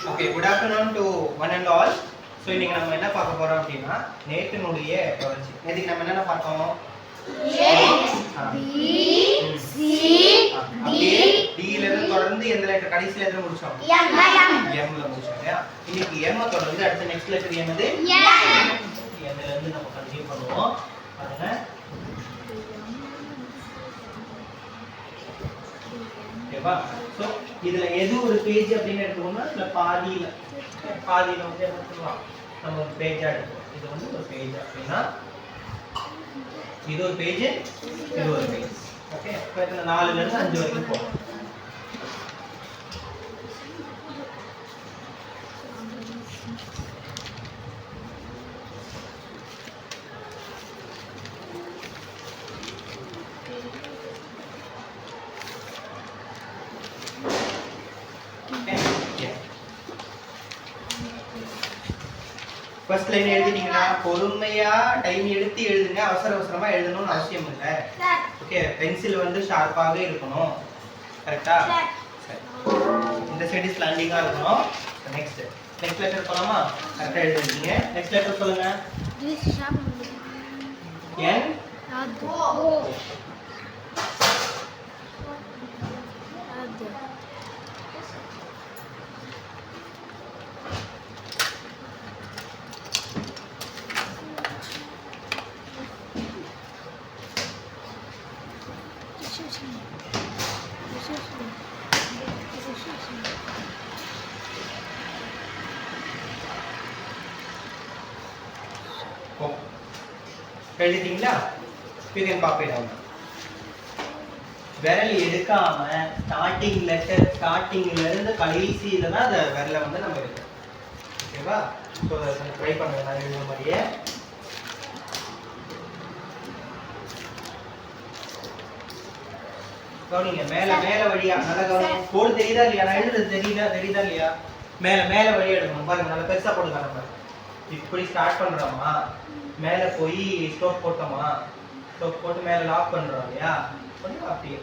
Okay, good afternoon to one and all. So இன்னைக்கு நம்ம என்ன பார்க்க போறோம் அப்படினா நேத்தினுடைய தொடர்ச்சி. நேத்திக்கு நம்ம என்ன பார்த்தோம்? A B C D D ல இருந்து தொடர்ந்து எந்த லெட்டர் கடைசி லெட்டர் முடிச்சோம்? M ல முடிச்சோம். இன்னைக்கு M தொடர்ந்து அடுத்த நெக்ஸ்ட் லெட்டர் என்னது? M ல இருந்து நம்ம கண்டினியூ பண்ணுவோம். பாருங்க. ஓகேவா? சோ இதுல எது ஒரு பேஜ் அப்படினு எடுத்துக்கோனா இல்ல பாதியில வந்து என்ன சொல்றோம் நம்ம ஒரு பேஜ் எடுப்போம். இது வந்து ஒரு பேஜ் அப்படினா இது ஒரு பேஜ் இது ஒரு பேஜ். ஓகே இப்போ இதுல 4 ல இருந்து 5 வரைக்கும் போறோம். ஃபர்ஸ்ட் லைன் எழுதிட்டீங்களா? பொறுமையா டைம் எடுத்து எழுதுங்க. அவசரமா எழுதணும்னு அவசியம் இல்லை. ஓகே பென்சில் வந்து ஷார்ப்பாக இருக்கணும். கரெக்ட்டா? சரி. இந்த சைடு ஸ்லாண்டிங்கா இருக்கணும். நெக்ஸ்ட் லெட்டர் போலாமா? கரெக்ட்டா எழுதிட்டீங்க. நெக்ஸ்ட் லெட்டர் சொல்லுங்க. N O எழுதிட்டீங்களா? you can copy it down. விரல் எடுக்காம ஸ்டார்டிங்ல இருந்து கடைசியில தான் அந்த விரலை வந்து நம்ம எடுக்கணும். ஓகேவா? சோ அதை ட்ரை பண்ணுங்க. நான் எழுதுற மாதிரியே கவனிங்க. மேல வழியா நல்லா கவனிங்க. கோடு தெரியுதா இல்லையா? நான் எழுதுறது தெரியுதா இல்லையா? மேல வழியா எடுக்கணும். பாருங்க நல்லா பெருசா போடுங்க. நம்ம இப்படி ஸ்டார்ட் பண்றோமா, மேல போய் ஸ்ட்ரோக் போட்டோமா, ஸ்ட்ரோக் போட்டு மேல லாக் பண்றோம் இல்லையா? கொஞ்சம் அப்படியே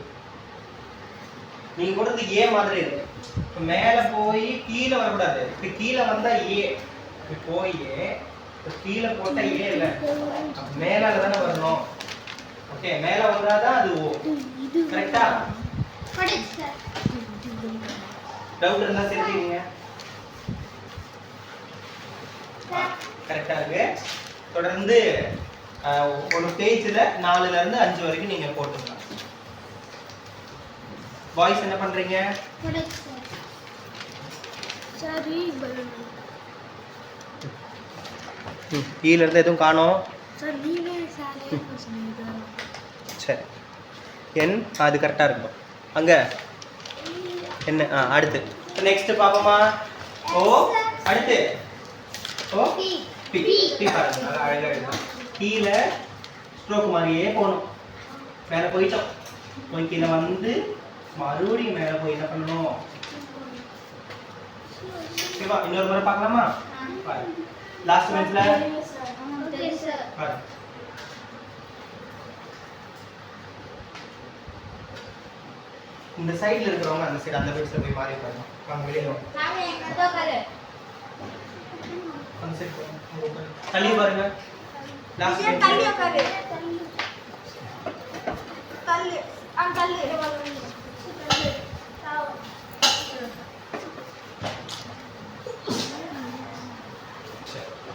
நீங்க போடுறது ஏ மாதிரி இருக்கு. இப்போ மேல போய் கீழே வரக்கூடாது. இப்போ கீழே வந்தா ஏ, இப்போ போய் இப்போ கீழே போட்டா ஏ இல்லை, மேலால தானே வரணும். ஓகே மேல வந்தாதான் அது ஓ. கரெக்டா? டவுட் இருந்தா தெரிஞ்சுக்கங்க. கரெக்டா இருக்கு. தொடர்ந்து ஒரு பேஜ்ல 4 ல இருந்து 5 வரைக்கும் நீங்க போட்டுக்கலாம். பாய்ஸ் என்ன பண்றீங்க? சரி கீழ இருந்து எதுவும் காணோம்? சரி என் அது கரெக்டா இருக்கும். அங்க என்ன அடுத்து நெக்ஸ்ட் பாப்போமா? ஓ அடுத்து ஓ பி பாருங்க நல்லா அழகா இருக்கும். கீழ ஸ்ட்ரோக் மாதிரியே போகணும். மேல போயிட்டோம். போய் கீழே வந்து மறுபடியும் மேல போய் என்ன பண்ணணும்? ஓகேவா? இன்னொரு முறை பார்க்கலாமா? லாஸ்ட் பெஞ்ச்ல பாருங்க. இந்த சைடுல இருக்கிறவங்க அந்த சைடு அந்த பெஞ்ச்ல போய் மாறி பாருங்க. வாங்க வெளியில வாங்க. அந்த சைடு தள்ளி பாருங்க. லாஸ்ட் பெஞ்ச் தள்ளி உட்காரு. தள்ளி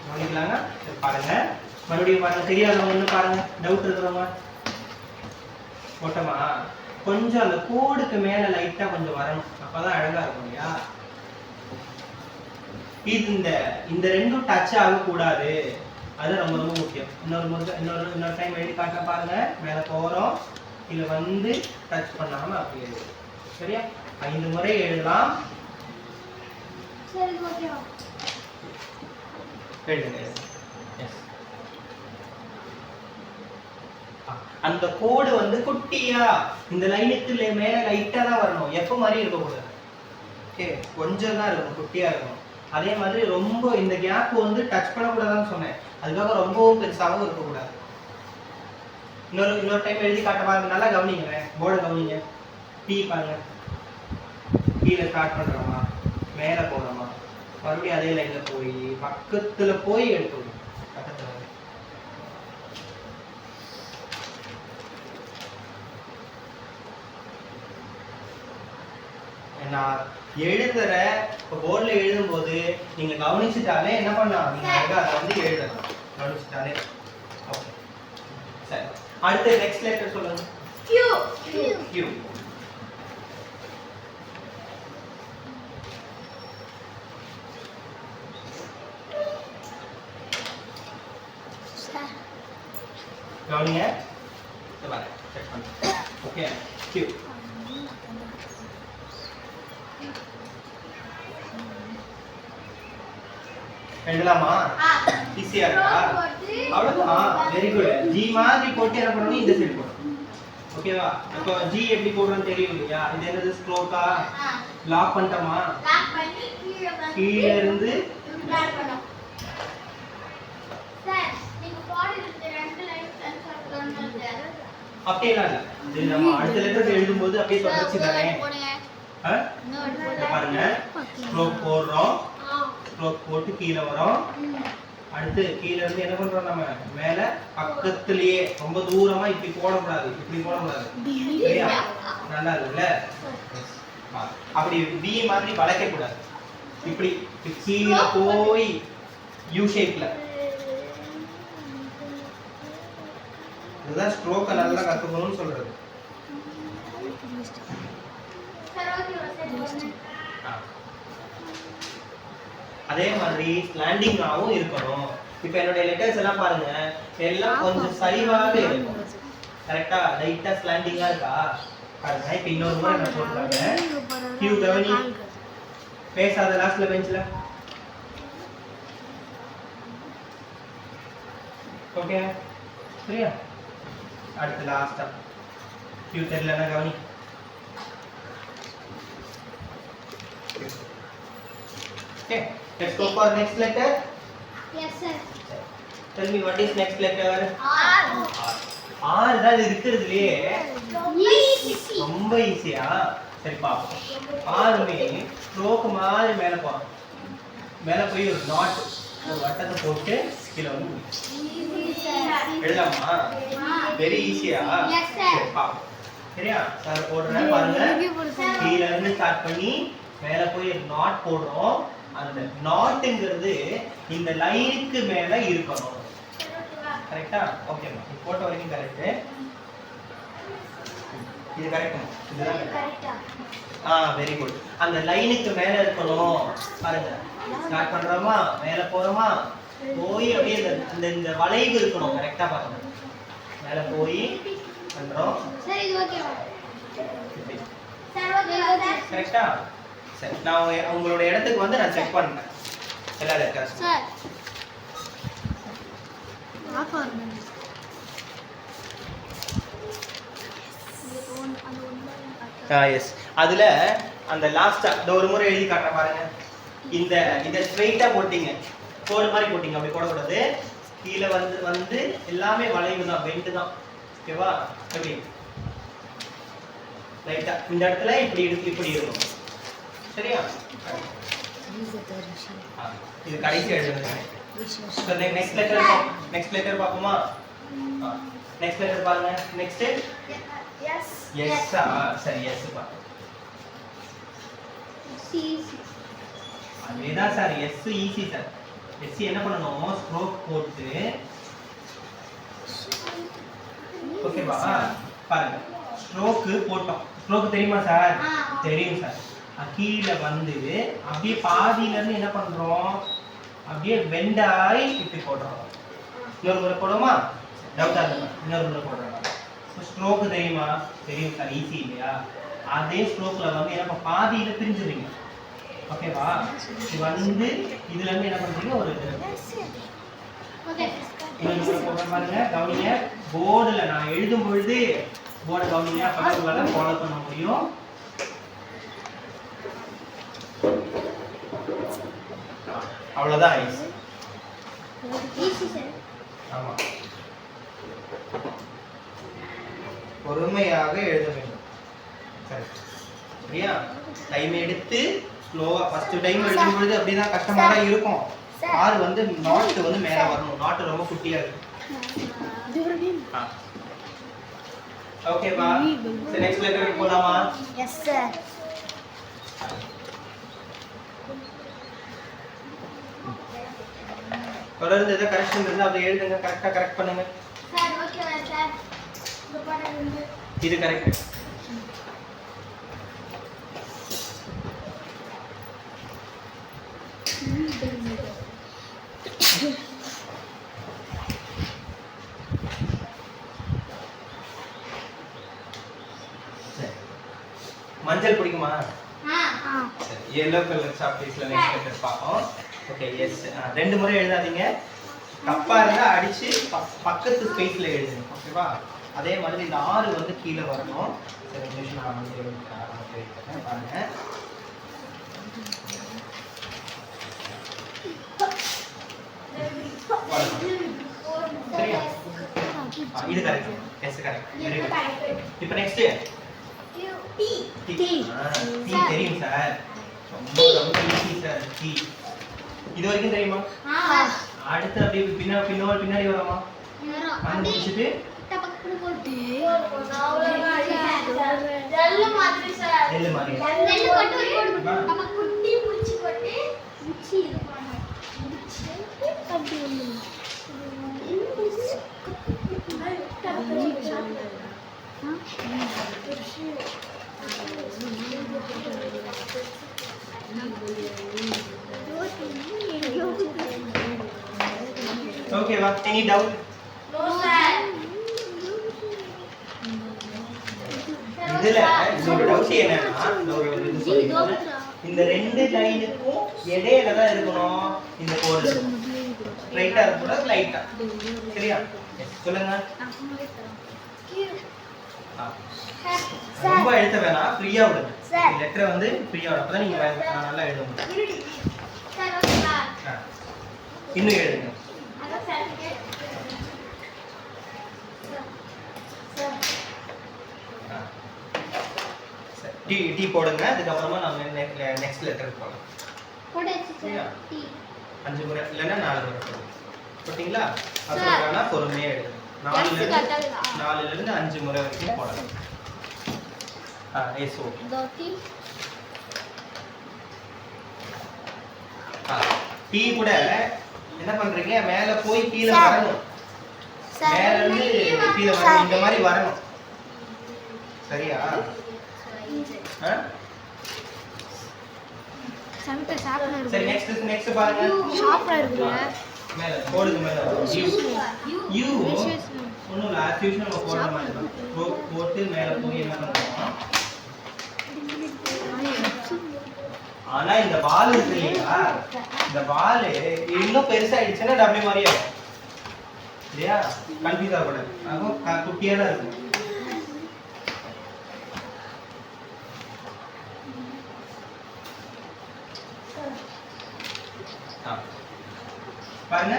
பண்ணிக்கலாங்க. பாருங்க மறுபடியும் பாருங்க. தெரியாதவங்க வந்து பாருங்க. டவுட் இருக்கிறவங்க ஓட்டமா கொஞ்சம் அந்த கோடுக்கு மேல லைட்டா கொஞ்சம் வரணும். அப்பதான் அழகா இருக்கும் இல்லையா? இது இந்த ரெண்டும் டச் ஆகக்கூடாது. அது ரொம்ப ரொம்ப முக்கியம். இன்னொரு டைம் எழுதி காட்ட பாருங்க. மேல போறோம், இதுல வந்து டச் பண்ணாம அப்படியே சரியா? 5 முறை எழுதலாம். சரி ஓகேவா? எழுதுங்க. எஸ் அந்த கோடு வந்து குட்டியா இந்த லைனுக்கு மேல லைட்டா தான் வரணும். எப்ப மாதிரி இருக்க கூடாது. ஓகே கொஞ்சம் தான் இருக்கணும், குட்டியா இருக்கணும். அதே மாதிரி ரொம்ப இந்த கேப் வந்து டச் பண்ணக்கூடாதுன்னு சொன்னேன். அதுக்காக ரொம்பவும் பெருசாகவும் இருக்கக்கூடாது. இன்னொரு டைம் எழுதி காட்ட பாருங்க. நல்லா கவனிங்க. போர்டை கவனிங்க. பி பாருங்க. கீழே ஸ்டார்ட் பண்றோமா, மேலே போறோமா, மறுபடியும் அதே லைன்ல போய் பக்கத்துல போய் எடுக்கணும். பக்கத்துல நான் எழுதுற போர்ட்ல எழுதும் போது நீங்க கவனிச்சுட்டாலே என்ன பண்ணலாம், நீங்க அழகா அதை வந்து எழுதலாம். கவனிச்சுட்டாலே ஓகே. சரி, அடுத்து நெக்ஸ்ட் லெட்டர் சொல்லுங்க. Q. Q. கவனிங்க, இத பாருங்க, செக் பண்ணுங்க. Okay, Q. எழுதலாமா? ஈஸியா இருக்கா? அவ்வளவுதான். Very good. G மாதிரி போட்டு என்ன பண்ணணும், இந்த சைடு போடணும். ஓகேவா? இப்போ G எப்படி போடுறதுன்னு தெரியும் இல்லையா? இது என்னது, ஸ்ட்ரோக்கா? லாக் பண்ணிட்டோமா? லாக் பண்ணி கீழ இருந்து லாக் பண்ணோம். சார், நீங்க போடுறது ரெண்டு லைன் சென்சார் பண்ணனும். அப்படியேலாம் இல்ல. இது நம்ம அடுத்த லெட்டர் எழுதும்போது அப்படியே தொடர்ச்சி தானே. பாருங்க, ஸ்ட்ரோக் போடுறோம், ஸ்ட்ரோக் போட்டு கீழ வரோம். அடுத்து கீழ இருந்து என்ன பண்றோம், நம்ம மேல பக்கத்துலயே, ரொம்ப தூரமா இப்படி போடக்கூடாது, இப்படி போடக்கூடாது. சரியா? நல்லா இருக்குல்ல? அப்படி V மாதிரி வளைக்க கூடாது. இப்படி கீழ போய் U ஷேப்ல. இதுதான் ஸ்ட்ரோக்க நல்லா கத்துக்கணும்னு சொல்றது. அதே மாதிரி ஸ்லாண்டிங்காவும் இருக்கணும். இப்போ என்னோட லெட்டர்ஸ் எல்லாம் பாருங்க, எல்லாம் கொஞ்சம் சரிவாக இருக்கும். கரெக்ட்டா? லைட்டா ஸ்லாண்டிங்கா இருக்கா? பாருங்க, இப்போ இன்னொரு முறை நான் போட்டுறேன். Q கவனி. பேசாத லாஸ்ட்ல பெஞ்ச்ல. ஓகே, சரியா? அடுத்து லாஸ்டா Q தெரியலனா கவனி. Okay, let's go for next letter. Yes sir. Tell me what is next letter? R. R தான் இருக்குறதுலயே Easy. ரொம்ப ஈஸியா. சரி பாப்போம். R மே ஸ்ட்ரோக் மாதிரி மேல போறோம். மேல போய் ஒரு நாட், ஒரு வட்டத்தை போட்டு கீழ வந்து எழுதலாமா? வெரி ஈஸியா. Yes sir. சரி பாப்போம். சரியா? சார் போடுறேன் பாருங்க. கீழ இருந்து ஸ்டார்ட் பண்ணி மேல போய் ஒரு நாட் போடுறோம். அந்த நாட்ங்கிறது இந்த லைனுக்கு மேல இருக்கணும். கரெக்ட்டா? ஓகேமா. நீ போட்ட வரைக்கும் கரெக்ட். இது கரெக்ட்டா? இதுதான் கரெக்ட்டா? Very good. அந்த லைனுக்கு மேல இருக்கணும். பாருங்க. ஸ்டார்ட் பண்றோமா? மேல போறோமா? போய் அப்படியே இந்த வளைவு இருக்கணும். கரெக்ட்டா பாருங்க. மேல போய் பண்றோம். சார் இது ஓகேவா? சார் ஓகேவா சார்? கரெக்ட்டா? சரி, நான் உங்களோட இடத்துக்கு வந்து நான் செக் பண்றேன். எல்லா லெட்டர்ஸ். சார். ஆஃப் ஆகுது. எஸ். அதுல அந்த லாஸ்டா ஒரு முறை எழுதி காட்டுறேன் பாருங்க. இத ஸ்ட்ரைட்டா போட்டீங்க. கோடு மாதிரி போட்டீங்க, அப்படி போட கூடாது. கீழ வந்து எல்லாமே வளைவு தான், பெண்ட் தான். ஓகேவா? எப்படி? ரைட்டா இந்த இடத்துல இப்படி இருக்கும். சரியா? இது கடைசி எழுதுங்க. சோ நெக்ஸ்ட் லெட்டர் பாப்போமா? நெக்ஸ்ட் லெட்டர் பாருங்க. Next S. எஸ். சரி, எஸ் பாருங்க. சி. அதேதான் sir, S easy sir. S என்ன பண்ணணும், ஸ்ட்ரோக் போட்டு. ஓகேவா? பாருங்க, ஸ்ட்ரோக் போட்டோம். ஸ்ட்ரோக் தெரியுமா சார்? தெரியும் சார். கீழ வந்து அப்படியே பாதியில இருந்து என்ன பண்றோம், அப்படியே பெண்ட் ஆகி இப்படி போடுறோம். இன்னொரு முறை போடுவோமா? டவுட்டா இல்ல, இன்னொரு முறை போடுறோம். ஸ்ட்ரோக் தெரியுமா? தெரியும் சார், ஈஸி இல்லையா? அதே ஸ்ட்ரோக்ல வந்து என்ன பாதியில பிரிஞ்சுறீங்க. ஓகேவா? இது வந்து இதுல இருந்து என்ன பண்றீங்க, ஒரு ஓகே. இன்னொரு முறை போடுற பாருங்க. கவனிங்க, போர்டுல நான் எழுதும் பொழுது போர்டை கவனிங்க, அப்பதான் உங்களால ஃபாலோ பண்ண முடியும். அவ்வளவுதான். Easy sir. ஆமா, பொறுமையாக எழுத வேண்டும். சரி, சரியா? டைம் எடுத்து ஸ்லோவா ஃபர்ஸ்ட் டைம் எழுதும் பொழுது அப்படிதான் கஷ்டமா தான் இருக்கும். ஆறு வந்து நாட் வந்து மேல வரணும். நாட் ரொம்ப குட்டியா இருக்கு. ஓகேவா? சரி நெக்ஸ்ட் லெட்டர் போலாமா? Yes sir. தொடர்ந்து ஏதாவது கரெக்ஷன் இருந்தா அதை எழுதுங்க. கரெக்டா கரெக்ட் பண்ணுங்க. சார் ஓகேவா சார்? இந்த பாடம் வந்து இது கரெக்ட். மஞ்சள் பிடிக்குமா? சரி yellow கலர் சாக்லேட்ஸ்ல நெக்ஸ்ட் லெட்டர் பாப்போம். Okay yes. ரெண்டு முறை எழுதாதீங்க. தப்பா இருந்தா அடிச்சு பக்கத்து ஸ்பேஸ்ல எழுதுங்க. ஓகேவா? அதே மாதிரி இந்த ஆறு வந்து கீழ வரணும். சரி நிமிஷம் நான் வந்து எழுதுறேன். பாருங்க. சரியா? இது correct. Yes correct. Very good. இப்போ நெக்ஸ்ட் டி. டி தெரியும் சார். ரொம்ப ஈஸி சார். டி இது வரைக்கும் தெரியுமா? அடுத்து அப்படியே பின்னாடி வரமா? வந்து முடிச்சிட்டு டபக்குனு போட்டு நெல்லு மாதிரி சார். நெல்லு மாதிரி. நெல்லு போட்டு நம்ம குட்டி முடிச்சு போட்டு முடிச்சு இது பண்ணணும். முடிச்சு அப்படி ஒண்ணு. ஓகேவா? Any doubt? No sir. இதுல இன்னொரு டவுட் என்னன்னா இந்த ரெண்டு லைனுக்கும் இடையில தான் இருக்கணும் இந்த கோடு. ரைட்டா இருக்கக்கூடாது, லைட்டா. சரியா? சொல்லுங்க. ரொம்ப எழுத வேணாம், ஃப்ரீயா விடுங்க. லெட்டரை வந்து ஃப்ரீயா விட அப்பதான் நீங்க நல்லா எழுத முடியும். சார் ஓகேவா? இன்னும் எழுதுங்க. அத சார் டி போடுங்க. அதுக்கப்புறமா நம்ம நெக்ஸ்ட் லெட்டருக்கு போகலாம். போடுச்சு சார். டி 5 முறை இல்லைன்னா 4 முறை போடுங்க. போட்டிங்களா? அப்புறம் பொறுமையாக எழுதுங்க. 4ல இருந்து 5 முறை வரைக்கும் போடலாம். S okay. டி கூட என்ன பண்றீங்க? மேல போய் கீழ வரணும். மேல இருந்து கீழ வரணும். இந்த மாதிரி வரணும். சரியா? சரி நெக்ஸ்ட் பாருங்க. ஷார்ப்ல இருக்குங்க. மேல போடுங்க. மேல யூ ஒண்ணும் இல்ல. as usual நம்ம போடுற மாதிரி தான். போட்டு மேல போய் என்ன பண்றோம்? ஆனா இந்த பால் இருக்கு இல்லையா? இந்த பால் இன்னும் பெருசாயிடுச்சுன்னா டபுள் மாதிரி ஆகும். இல்லையா? கன்ஃபியூஸ் ஆகக்கூடாது. அதுவும் குட்டியா தான் இருக்கும். பாருங்க